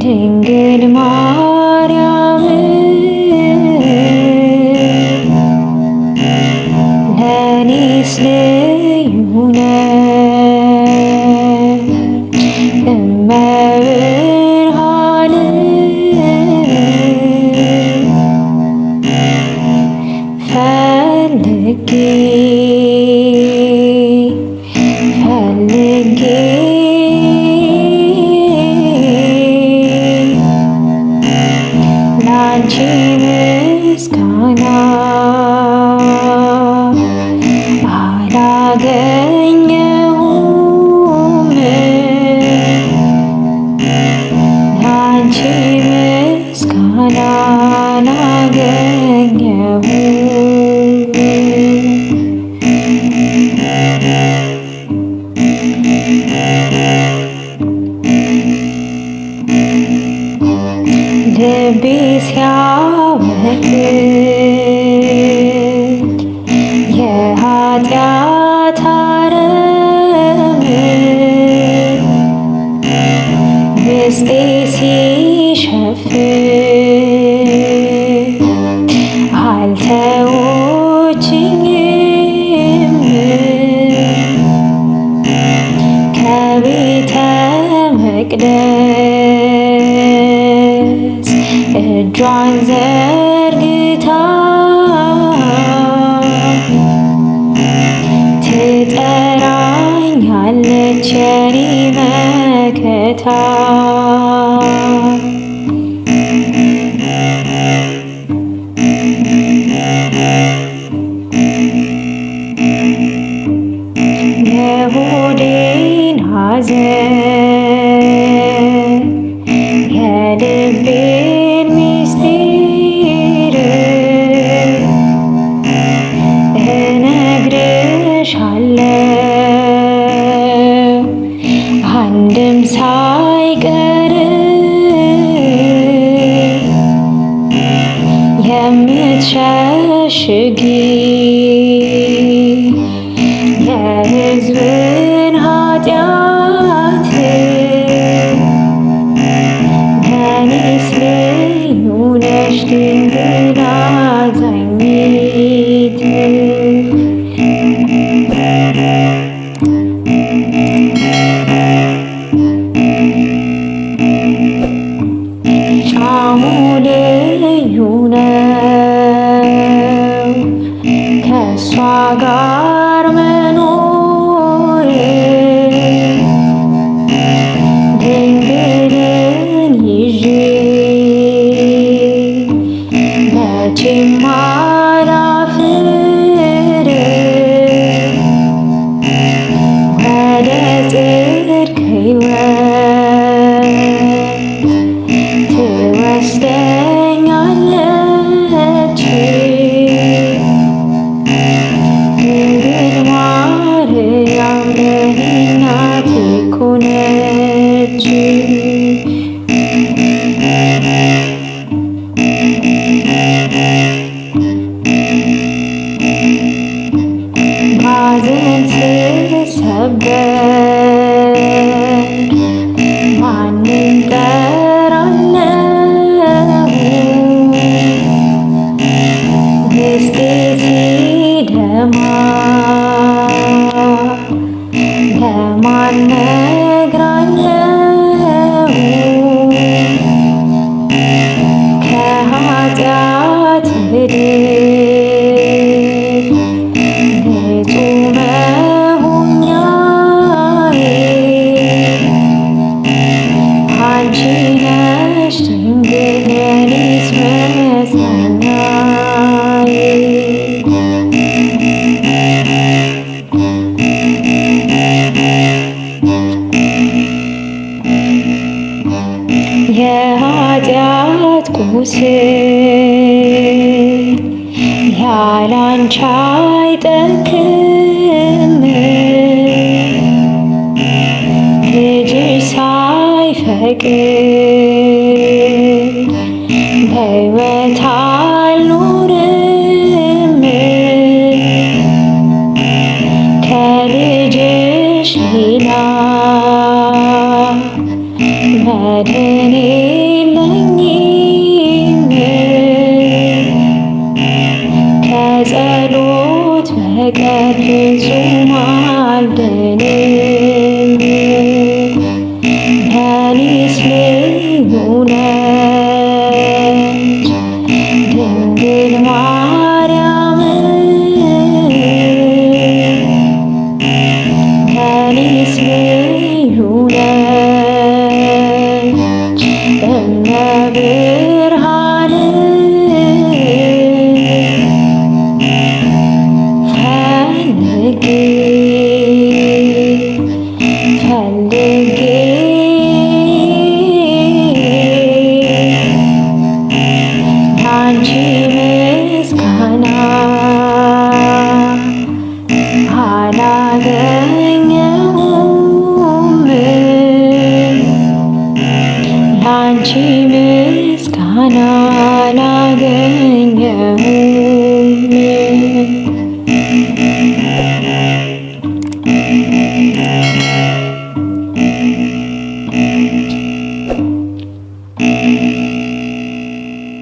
ድንግል ማርያም ለኔስ ልዩ ነሽ እመብርሃን ፈልጌ ላንቺ ምስጋና አላገኘሁም ላንቺ ምስጋና አላገኘሁም ልቤ ሲያወቅት የኃጢአት አረም ውስጤ ሲሸፍት አልተወችኝም ከቤተ መቅደስ እጇን ዘርግታ ትጠራኛለች የኔ መከታ የሆዴን ሐዘን የልቤን ምስጢር እነግርሻለሁ አንድም ሳይቀር የምትሸሽጊ የሕዝብን ኃጢአት ለኔስ ልዩ ነሽ ድንግል አዛኝት ጣዕሙ ልዩ ነው ከእሷ ጋር መኖር ድንግልን ይዤ መቼም አላፍር ወደ ጽድቅ ሕይወት ትወስደኛለች ድንግል ማርያም ለኔ እናቴ እኮ ነች ባዘን ስሰበር ማንን ጠራለሁ ውስጤ ሲደማ ለማን ነግራለሁ ከኃጢአት ምድር ንጹሕ መሆኛዬ አንቺ ነሽ ድንግል የኔስ መጽናኛዬ የኃጢአት ቁስል ያላንቺ አይጠግም ሌላ መድን የለኝም ከጸሎት በቀር ፍጹም አልድንም። ለእኔስ ልዩ ነች ድንግል ማርያም ለእኔስ ልዩ ነች እመብርሃን ፈልጌ ፈልጌ አንቺ